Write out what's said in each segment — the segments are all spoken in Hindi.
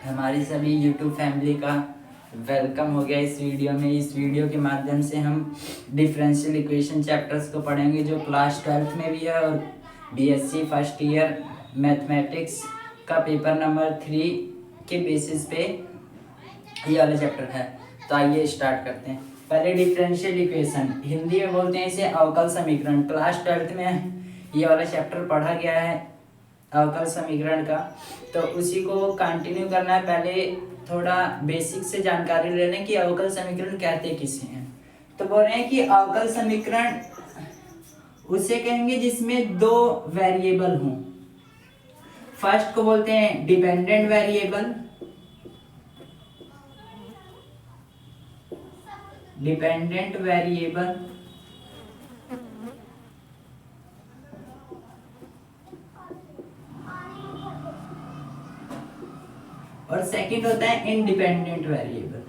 हमारी सभी यूट्यूब फैमिली का वेलकम हो गया इस वीडियो में। इस वीडियो के माध्यम से हम डिफरेंशियल इक्वेशन चैप्टर्स को पढ़ेंगे जो क्लास 12th में भी है और बीएससी फर्स्ट ईयर मैथमेटिक्स का पेपर नंबर 3 के बेसिस पे ये वाला चैप्टर है। तो आइए स्टार्ट करते हैं। पहले डिफरेंशियल इक्वेशन, हिंदी में बोलते हैं इसे अवकल समीकरण। क्लास 12th में ये वाला चैप्टर पढ़ा गया है अवकल समीकरण का, तो उसी को कंटिन्यू करना है। पहले थोड़ा बेसिक से जानकारी ले लें कि अवकल समीकरण कहते किसे हैं। तो बोल रहे हैं कि अवकल समीकरण उसे कहेंगे जिसमें दो वेरिएबल हों। फर्स्ट को बोलते हैं डिपेंडेंट वेरिएबल, डिपेंडेंट वेरिएबल और सेकंड होता है इंडिपेंडेंट वेरिएबल।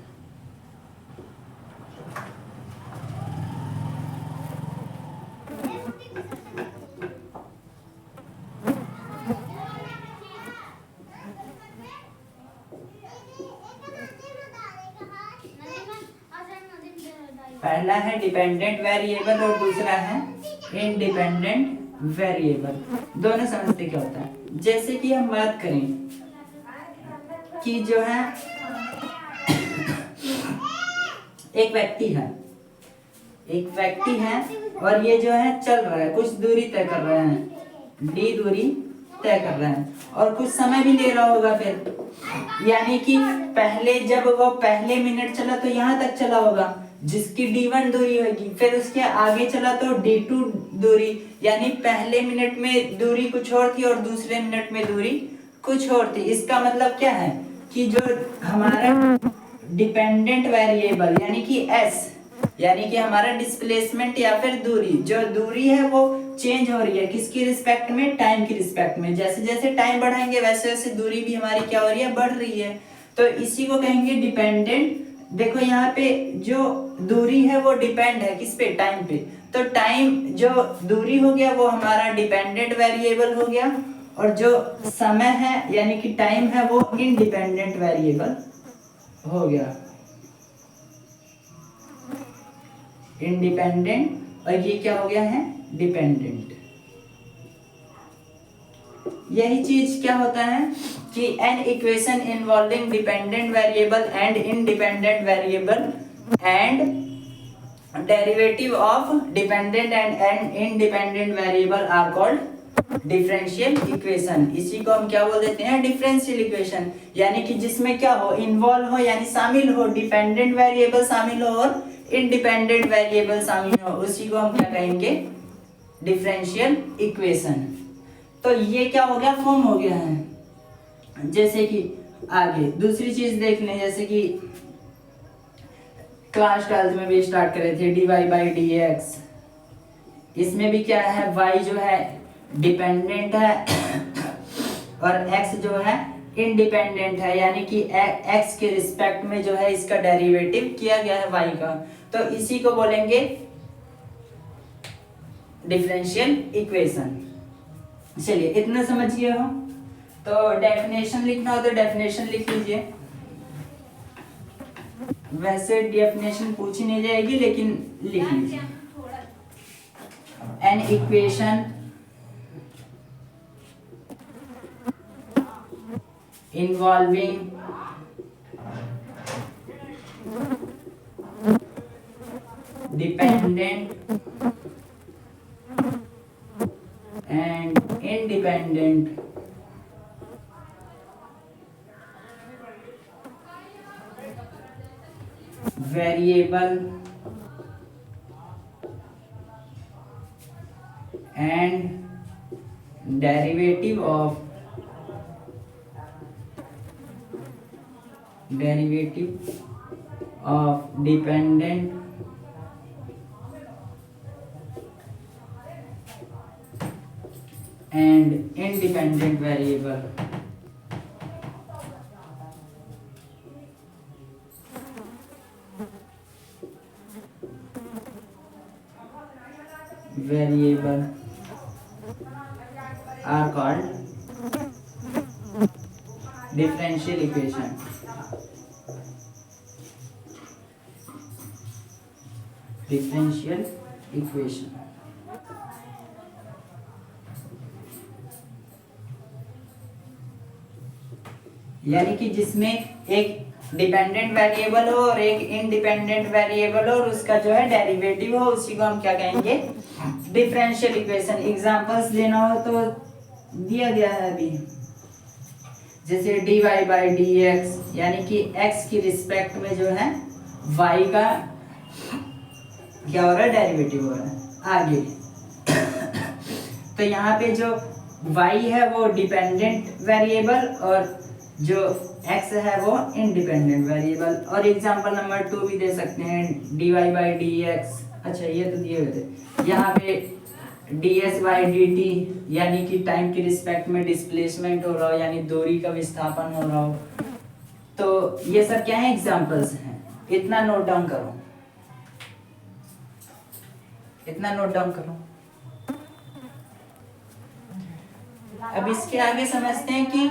पहला है डिपेंडेंट वेरिएबल और दूसरा है इंडिपेंडेंट वेरिएबल। दोनों समझते क्या होता है। जैसे कि हम बात करें कि जो है एक व्यक्ति है और ये जो है चल रहा है, कुछ दूरी तय कर रहे हैं, डी दूरी तय कर रहे हैं और कुछ समय भी ले रहा होगा। फिर यानी कि पहले जब वो पहले मिनट चला तो यहाँ तक चला होगा जिसकी d1 दूरी होगी, फिर उसके आगे चला तो d2 दूरी, यानी पहले मिनट में दूरी कुछ और थी और दूसरे मिनट में दूरी कुछ और थी। इसका मतलब क्या है कि जो हमारा डिपेंडेंट वेरिएबल यानी कि s, यानी कि हमारा डिस्प्लेसमेंट या फिर दूरी, जो दूरी है वो चेंज हो रही है किसकी रिस्पेक्ट में, टाइम की रिस्पेक्ट में। जैसे जैसे टाइम बढ़ाएंगे वैसे वैसे दूरी भी हमारी क्या हो रही है, बढ़ रही है। तो इसी को कहेंगे डिपेंडेंट। देखो यहाँ पे जो दूरी है वो डिपेंड है किस पे, टाइम पे। तो टाइम जो दूरी हो गया वो हमारा डिपेंडेंट वेरिएबल हो गया और जो समय है यानी कि टाइम है वो इंडिपेंडेंट वेरिएबल हो गया, इंडिपेंडेंट। और ये क्या हो गया है, डिपेंडेंट। यही चीज क्या होता है कि an equation involving dependent variable and independent variable and derivative of dependent and independent variable are called differential equation. इसी को हम क्या बोल देते हैं, डिफरेंशियल इक्वेशन। यानी कि जिसमें क्या हो, इन्वॉल्व हो यानी शामिल हो, डिपेंडेंट वेरिएबल शामिल हो और इंडिपेंडेंट वेरिएबल शामिल हो, उसी को हम क्या कहेंगे, डिफरेंशियल इक्वेशन। तो ये क्या हो गया, फॉर्म हो गया है। जैसे कि आगे दूसरी चीज देख लें, जैसे कि क्लास 12 में भी स्टार्ट करे थे dy बाई डी एक्स। इसमें भी क्या है, y जो है डिपेंडेंट है और x जो है इंडिपेंडेंट है, यानी कि x के रिस्पेक्ट में जो है इसका डेरिवेटिव किया गया है y का। तो इसी को बोलेंगे डिफरेंशियल इक्वेशन। चलिए इतना समझिए हो। तो डेफिनेशन लिखना हो तो डेफिनेशन लिख लीजिए। वैसे डेफिनेशन पूछी नहीं जाएगी लेकिन लिख लीजिए। N equation involving dependent and independent variable and derivative of dependent and independent variable। Variable are called differential equation. Differential equation यानी कि जिसमें एक डिपेंडेंट वेरिएबल हो और एक इंडिपेंडेंट वेरिएबल हो और उसका जो है डेरिवेटिव हो, उसी को हम क्या कहेंगे, डिफरेंशियल इक्वेशन। एग्जांपल्स देना हो तो दिया गया है अभी, जैसे dy बाई डी एक्स, यानी कि x की रिस्पेक्ट में जो है y का क्या हो रहा है, डेरिवेटिव हो रहा है। आगे तो यहाँ पे जो y है वो डिपेंडेंट वेरिएबल और जो x है वो इंडिपेंडेंट वेरिएबल। और एग्जांपल नंबर 2 भी दे सकते हैं, dy बाई डी एक्स, अच्छा ये तो दिए हुए थे। यहाँ पे ds बाई डी टी, यानी कि टाइम की रिस्पेक्ट में डिस्प्लेसमेंट हो रहा हो, यानी दूरी का विस्थापन हो रहा हो। तो ये सब क्या है, एग्जांपल्स हैं। इतना नोट डाउन करो, इतना नोट डाउन करो। अब इसके आगे समझते हैं कि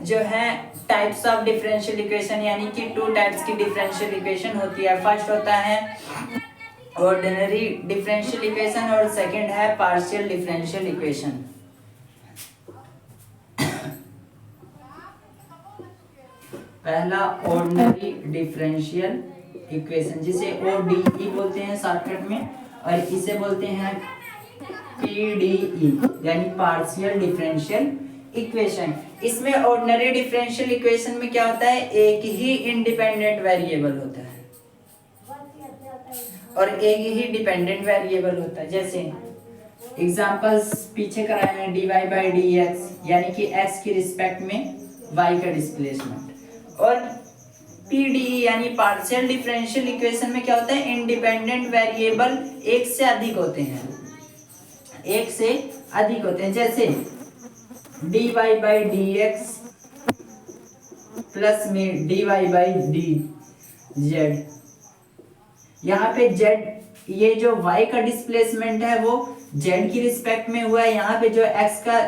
जो है टाइप्स ऑफ डिफरेंशियल इक्वेशन, यानी कि 2 टाइप्स की डिफरेंशियल इक्वेशन होती है। फर्स्ट होता है ऑर्डिनरी डिफरेंशियल इक्वेशन और सेकंड है पार्शियल डिफरेंशियल इक्वेशन। पहला ऑर्डिनरी डिफरेंशियल इक्वेशन, जिसे ODE बोलते हैं शॉर्टकट में, और इसे बोलते हैं PDE यानी पार्शियल डिफरेंशियल इक्वेशन। इसमें ऑर्डिनरी डिफरेंशियल इक्वेशन में क्या होता है, एक ही इंडिपेंडेंट वेरिएबल होता है और एक ही डिपेंडेंट वेरिएबल होता है। जैसे एग्जांपल्स पीछे कराए हैं, dy बाई डी एक्स, यानी कि x की रिस्पेक्ट में y का डिस्प्लेसमेंट। और PDE यानी पार्शियल डिफरेंशियल इक्वेशन में क्या होता है, इंडिपेंडेंट वेरिएबल एक से अधिक होते हैं, एक से अधिक होते हैं। जैसे dy by D x plus में dy बाई डी जेड। यहाँ पे z, ये जो y का डिस्प्लेसमेंट है वो z की रिस्पेक्ट में हुआ है। यहाँ पे जो x का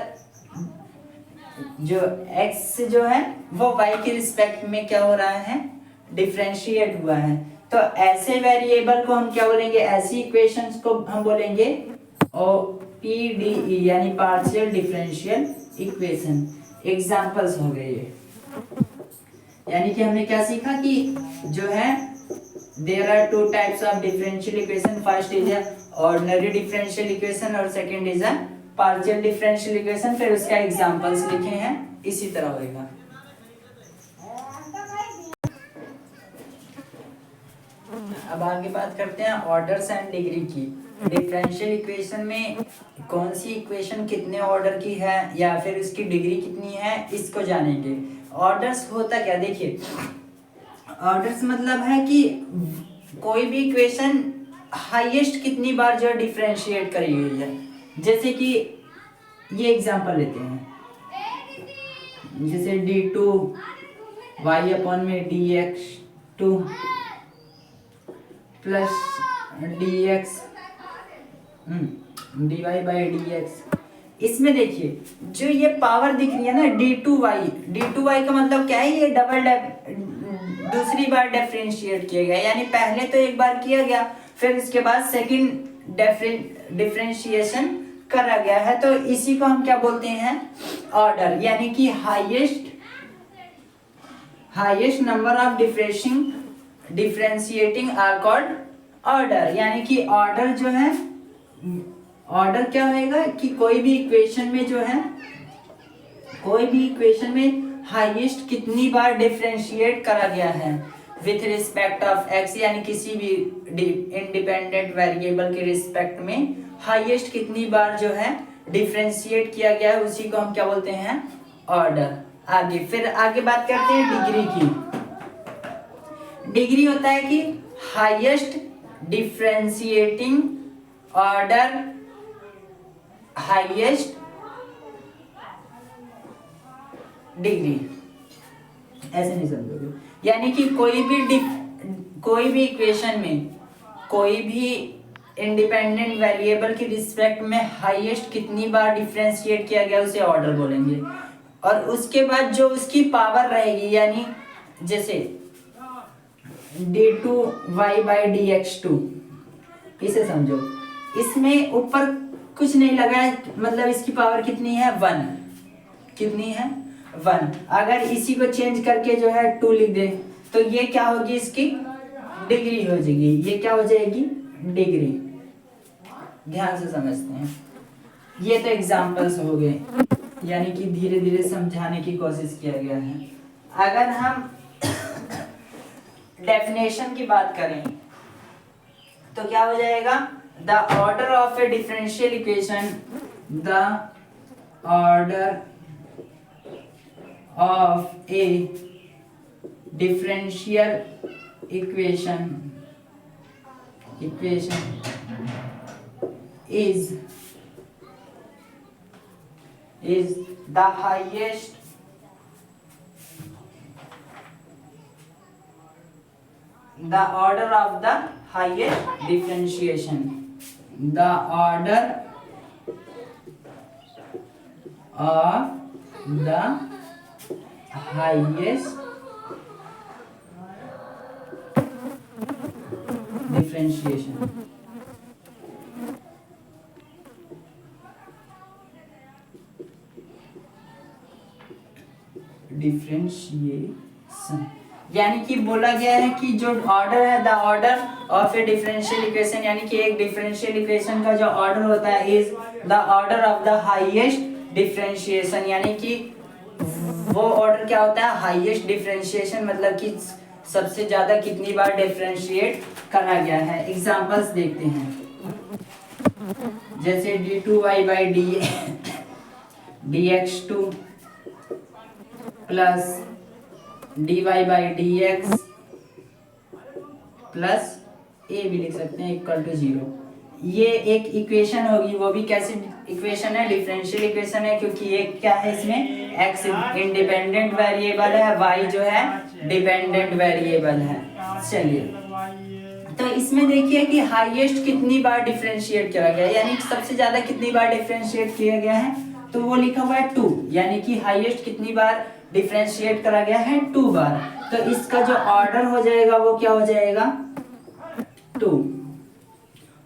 जो x जो है वो y की रिस्पेक्ट में क्या हो रहा है, डिफरेंशिएट हुआ है। तो ऐसे वेरिएबल को हम क्या बोलेंगे, ऐसी इक्वेशंस को हम बोलेंगे PDE यानी पार्शियल डिफरेंशियल इक्वेशन। एग्जांपल्स हो गए ये, यानी कि हमने क्या सीखा कि जो है there are 2 types of differential equation. First is a ordinary differential equation और second is a partial differential equation। फिर उसका एग्जांपल्स लिखे हैं, इसी तरह होगा। अब आगे बात करते हैं ऑर्डर्स एंड डिग्री की। डिफरेंशियल इक्वेशन में कौन सी इक्वेशन कितने ऑर्डर की है या फिर उसकी डिग्री कितनी है, इसको जानेंगे। ऑर्डर्स होता क्या, देखिए ऑर्डर्स मतलब है कि कोई भी इक्वेशन हाईएस्ट कितनी बार जो डिफरेंशिएट करी गई है। जैसे कि ये एग्जांपल लेते हैं, जैसे d2 y अपॉन में dx2 plus dx dy by dx। इसमें देखिए जो ये पावर दिख रही है ना d2y का मतलब क्या है, ये दूसरी बार डिफरेंशिएट किया गया, यानी पहले तो एक बार किया गया फिर इसके बाद सेकंड डिफरेंशिएशन करा गया है। तो इसी को हम क्या बोलते हैं, ऑर्डर, यानी कि highest number of differentiating are called order. यानी कि ऑर्डर जो है, ऑर्डर क्या होएगा कि कोई भी इक्वेशन में जो है, कोई भी इक्वेशन में हाईएस्ट कितनी बार डिफरेंशिएट करा गया है विथ रिस्पेक्ट ऑफ x, यानी किसी भी इंडिपेंडेंट वेरिएबल के रिस्पेक्ट में हाईएस्ट कितनी बार जो है डिफरेंशिएट किया गया है, उसी को हम क्या बोलते हैं, ऑर्डर। फिर आगे बात करते हैं डिग्री की। डिग्री होता है कि highest differentiating order, highest degree, ऐसे नहीं समझोगे। यानी कि कोई भी इक्वेशन में कोई भी इंडिपेंडेंट वेरिएबल की रिस्पेक्ट में हाईएस्ट कितनी बार डिफरेंशिएट किया गया उसे ऑर्डर बोलेंगे। और उसके बाद जो उसकी पावर रहेगी, यानी जैसे d2y/dx2, इसे समझो, इसमें ऊपर कुछ नहीं लगा है, मतलब इसकी पावर कितनी है 1, कितनी है 1। अगर इसी को चेंज करके जो है 2 लिख दे तो ये क्या होगी, इसकी डिग्री हो जाएगी, ये क्या हो जाएगी डिग्री। ध्यान से समझते हैं, ये तो एग्जाम्पल्स हो गए, यानी कि धीरे धीरे समझाने की कोशिश किया गया है। अगर हम डेफिनेशन की बात करें तो क्या हो जाएगा, the order of A differential equation, the order of A differential equation is the highest the order of the highest differentiation, the order of the highest differentiation। Differentiation यानी कि बोला गया है कि जो ऑर्डर है, the order of A differential equation, यानी कि एक डिफरेंशियल इक्वेशन का जो ऑर्डर होता है is the order of the highest differentiation, यानी कि वो ऑर्डर क्या होता है, हाईएस्ट डिफरेंशिएशन, मतलब कि सबसे ज्यादा कितनी बार डिफरेंशिएट करा गया है। एग्जांपल्स देखते हैं, जैसे d2y/dx2 प्लस dy/dx प्लस ए भी लिख सकते हैं इक्वल टू 0। ये एक इक्वेशन होगी, वो भी कैसी इक्वेशन है, डिफरेंशियल इक्वेशन है, क्योंकि ये क्या है, इसमें x इंडिपेंडेंट वेरिएबल है, y जो है डिपेंडेंट वेरिएबल है। चलिए, तो इसमें देखिए कि हाईएस्ट कितनी बार डिफरेंशिएट किया गया है, यानी सबसे ज्यादा कितनी बार डिफरेंशिएट किया गया है, तो वो लिखा हुआ है 2, यानी कि हाईएस्ट कितनी बार डिफरेंशिएट करा गया है 2 बार। तो इसका जो ऑर्डर हो जाएगा वो क्या हो जाएगा 2,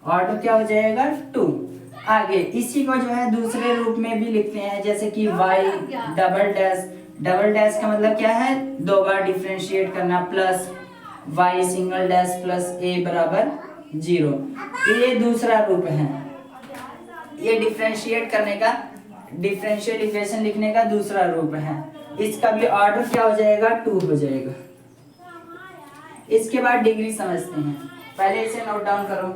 ऑर्डर क्या हो जाएगा 2। आगे इसी को जो है दूसरे रूप में भी लिखते हैं, जैसे कि y डबल डैश का मतलब क्या है, 2 बार डिफरेंशिएट करना, plus y single dash plus a बराबर 0। ये दूसरा रूप है, ये डिफरेंशिएट करने का, डिफरेंशियल इक्वेशन लिखने का दूसरा रूप है। इसका भी ऑर्डर क्या हो जाएगा 2 हो जाएगा। इसके बाद डिग्री समझते हैं, पहले इसे नोट डाउन करो।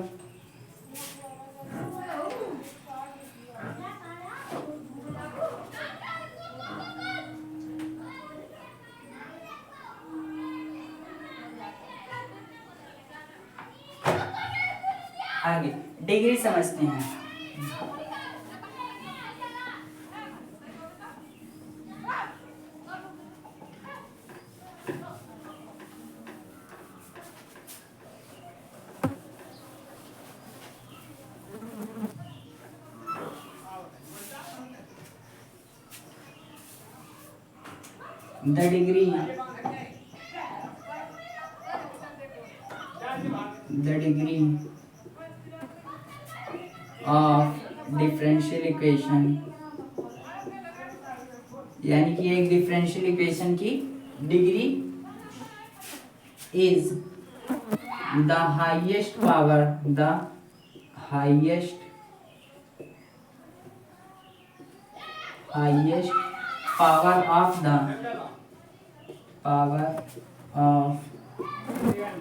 आगे डिग्री समझते हैं। The degree of differential equation, यानी कि एक डिफरेंशियल इक्वेशन की degree is the highest power, the highest power of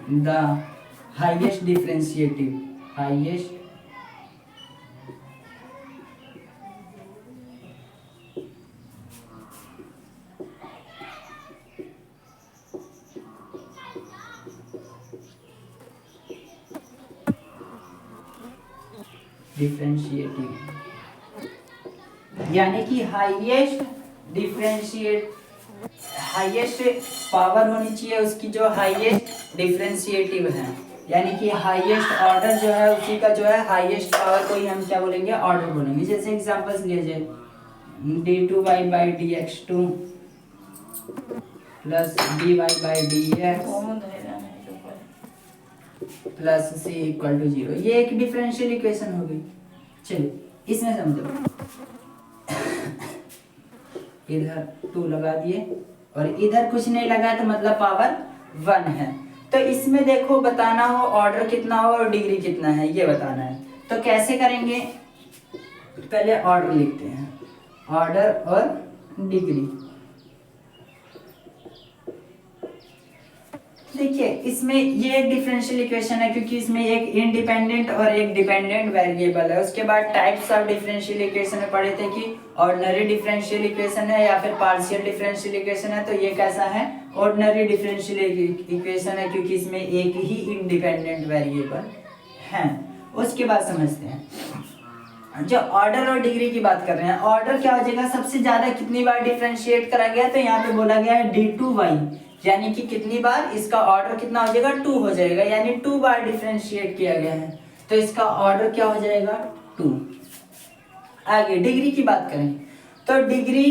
the highest differentiative, highest differentiative, यानी कि हाईएस्ट पावर होनी चाहिए उसकी जो हाईएस्ट डिफरेंशिएटिव है, यानी कि हाईएस्ट ऑर्डर जो है उसी का जो है हाईएस्ट पावर को ही हम क्या बोलेंगे, ऑर्डर बोलेंगे। जैसे एग्जांपल्स लीजिए, d2y/dx2 plus dy/dx plus c equal to 0। ये एक डिफरेंशियल इक्वेशन हो गई। चलिए इसमें समझो, इधर 2 लगा दिए और इधर कुछ नहीं लगा तो मतलब पावर 1 है। तो इसमें देखो बताना हो ऑर्डर कितना हो और डिग्री कितना है ये बताना है। तो कैसे करेंगे, पहले ऑर्डर लिखते हैं, ऑर्डर और डिग्री। देखिए इसमें ये एक डिफरेंशियल इक्वेशन है क्योंकि इसमें एक इंडिपेंडेंट और एक डिपेंडेंट वेरिएबल है। उसके बाद टाइप्स ऑफ डिफरेंशियल इक्वेशन में पढ़े थे कि ऑर्डिनरी डिफरेंशियल इक्वेशन है या फिर पार्शियल डिफरेंशियल इक्वेशन है। तो ये कैसा है, ऑर्डिनरी डिफरेंशियल इक्वेशन है क्योंकि इसमें एक ही इंडिपेंडेंट वेरिएबल है। उसके बाद समझते हैं जो ऑर्डर और डिग्री की बात कर रहे हैं। ऑर्डर क्या हो जाएगा, सबसे ज्यादा कितनी बार डिफरेंशिएट करा गया, तो यहाँ पे बोला गया है d2y, यानी कि कितनी बार इसका ऑर्डर कितना हो जाएगा, 2 हो जाएगा, यानी 2 बार डिफरेंशिएट किया गया है तो इसका ऑर्डर क्या हो जाएगा, 2। आगे डिग्री की बात करें तो डिग्री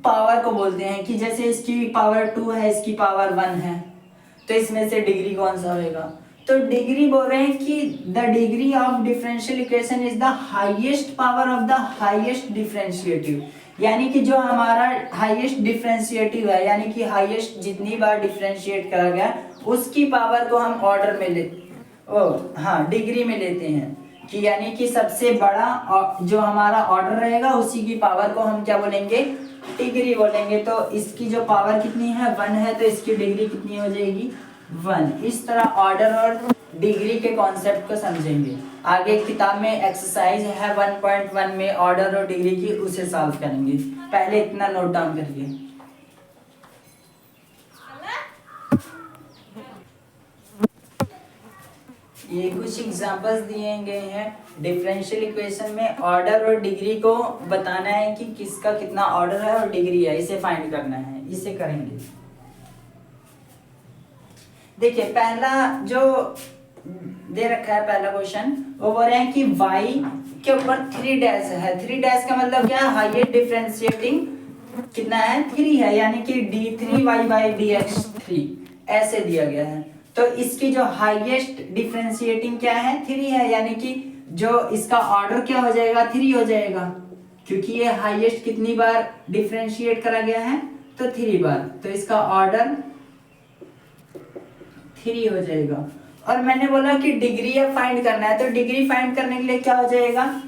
पावर को बोलते हैं कि जैसे इसकी पावर 2 है, इसकी पावर 1 है, तो इसमें से डिग्री कौन सा होएगा। तो डिग्री बोल रहे हैं कि the degree of differential equation is the highest power of the highest differentiative, यानी कि जो हमारा हाईएस्ट डिफरेंशिएटिव है, यानी कि हाईएस्ट जितनी बार डिफरेंशिएट करा गया उसकी पावर को हम ऑर्डर में डिग्री में लेते हैं कि यानी कि सबसे बड़ा जो हमारा ऑर्डर रहेगा उसी की पावर को हम क्या बोलेंगे, डिग्री बोलेंगे। तो इसकी जो पावर कितनी है, 1 है, तो इसकी डिग्री कितनी हो जाएगी, 1। इस तरह ऑर्डर और डिग्री के कॉन्सेप्ट को समझेंगे। आगे किताब में एक्सरसाइज है 1.1 में ऑर्डर और डिग्री की, उसे सॉल्व करेंगे। पहले इतना नोट डाउन करिए। ये कुछ एग्जांपल्स दिए गए हैं डिफरेंशियल इक्वेशन में। ऑर्डर और डिग्री को बताना है कि किसका कितना ऑर्डर है और डिग्री है, इसे फाइंड करना है, इसे करेंगे। देखिए पहला जो दे रखा है पहला क्वेश्चन, वो बोल रहे हैं कि y के ऊपर 3 डैश है। 3 डैश का मतलब क्या है, हाईएस्ट डिफरेंशिएटिंग कितना है, 3 है, यानी कि d3y/dx3 ऐसे दिया गया है। तो इसकी जो हाईएस्ट डिफरेंशिएटिंग क्या है, 3 है, यानी कि जो इसका ऑर्डर क्या हो जाएगा, 3 हो जाएगा, क्योंकि ये हाईएस्ट कितनी बार डिफरेंशिएट करा गया है, तो 3 बार, तो इसका ऑर्डर 3 हो जाएगा। और मैंने बोला कि डिग्री अब फाइंड करना है, तो डिग्री फाइंड करने के लिए क्या हो जाएगा,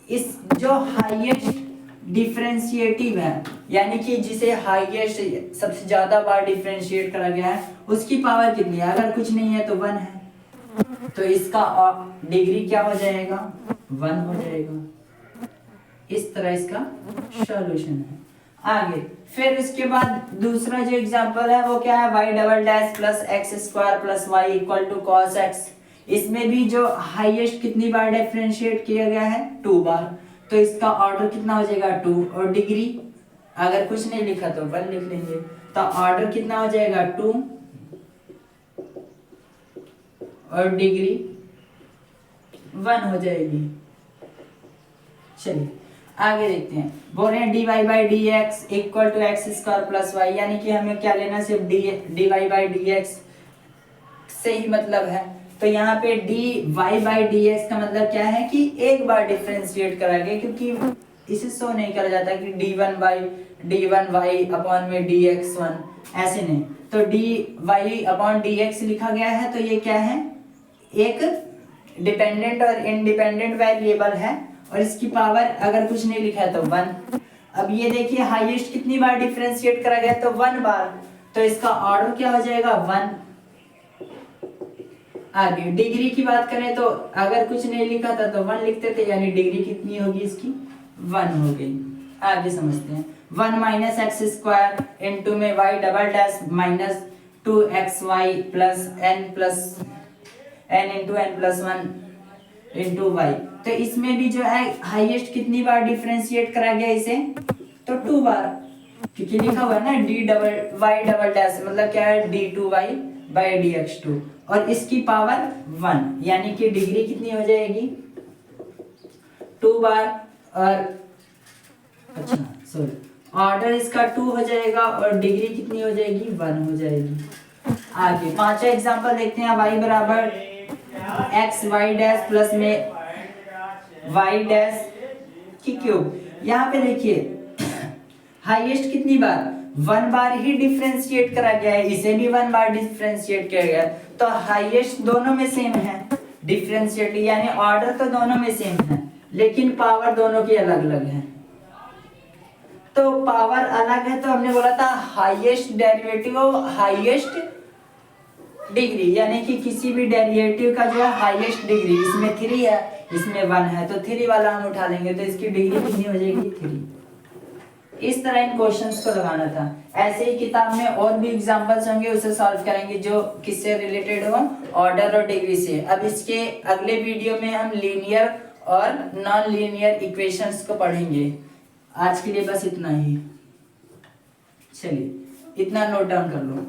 इस जो हाईएस्ट डिफरेंशिएटिव है, यानी कि जिसे हाईएस्ट सबसे ज्यादा बार डिफरेंशिएट करा गया है, उसकी पावर कितनी है, अगर कुछ नहीं है तो 1 है, तो इसका डिग्री क्या हो जाएगा, 1 हो जाएगा। इस तरह इसका सॉल्यूशन है। आगे फिर उसके बाद दूसरा जो एग्जांपल है वो क्या है, y double dash plus x square plus y equal to cos x. इसमें भी जो हाईएस्ट कितनी बार डिफरेंशिएट किया गया है, 2 बार, तो इसका ऑर्डर कितना हो जाएगा, 2। और डिग्री अगर कुछ नहीं लिखा तो 1 लिख लेंगे, तो ऑर्डर कितना हो जाएगा, 2 और डिग्री 1 हो जाएगी। चलिए आगे देखते हैं। बोल रहे हैं dy/dx equal to x square plus y, यानी कि हमें क्या लेना, सिर्फ dy/dx से ही मतलब है। तो यहाँ पे dy/dx का मतलब क्या है कि एक बार डिफरेंशिएट करा गया, क्योंकि इसे शो नहीं करा जाता कि d1y अपॉन में dx1, ऐसे नहीं। तो dy/dx लिखा गया है, तो ये क्या है, एक डिपेंडेंट और इंडिपेंडेंट वेरिएबल है, और इसकी पावर अगर कुछ नहीं लिखा है तो 1। अब ये देखिए हाईएस्ट कितनी बार डिफरेंशिएट करा गया, तो 1 बार, तो इसका ऑर्डर क्या हो जाएगा, 1। आगे डिग्री की बात करें तो अगर कुछ नहीं लिखा था तो 1 लिखते थे, यानी डिग्री कितनी होगी इसकी, 1 हो गई। आगे समझते हैं। 1 माइनस एक्स स्क्वायर इंटू में y double dash minus 2xy plus n into n plus 1 into y. तो इसमें भी जो है हाईएस्ट कितनी बार डिफरेंशिएट करा गया इसे, तो 2 बार, क्योंकि लिखा हुआ है ना y डबल डैश, मतलब क्या है, d2y/dx2, और इसकी पावर 1, यानी कि डिग्री कितनी हो जाएगी, 2 बार। और अच्छा सॉरी ऑर्डर इसका 2 हो जाएगा और डिग्री कितनी हो जाएगी 1 हो जाएगी। आगे पांचवा एग्जांपल देखते हैं, y बराबर एक्स वाई डैश प्लस में वाई डैश की क्यूब। यहाँ पे देखिए हाईएस्ट कितनी बार 1 बार ही डिफरेंशिएट करा गया है, इसे भी 1 बार डिफरेंशिएट किया गया है, तो हाईएस्ट दोनों में सेम है। डिफरेंशिएट यानी ऑर्डर तो दोनों में सेम है लेकिन पावर दोनों की अलग अलग है। तो पावर अलग है तो हमने बोला था हाईएस्ट डेरिवेटिव और हाईएस्ट डिग्री, यानी कि किसी भी डेरिवेटिव का जो है हाईएस्ट डिग्री, इसमें 3 है इसमें 1 है तो 3 वाला हम उठा लेंगे तो इसकी डिग्री कितनी हो जाएगी 3। इस तरह इन क्वेश्चंस को लगाना था। ऐसे ही किताब में और भी एग्जांपल्स होंगे उसे सॉल्व करेंगे जो किससे रिलेटेड हो, ऑर्डर और डिग्री से। अब इसके अगले वीडियो में हम लीनियर और नॉन लीनियर इक्वेशंस को पढ़ेंगे। आज के लिए बस इतना ही, चलिए इतना नोट डाउन कर लो।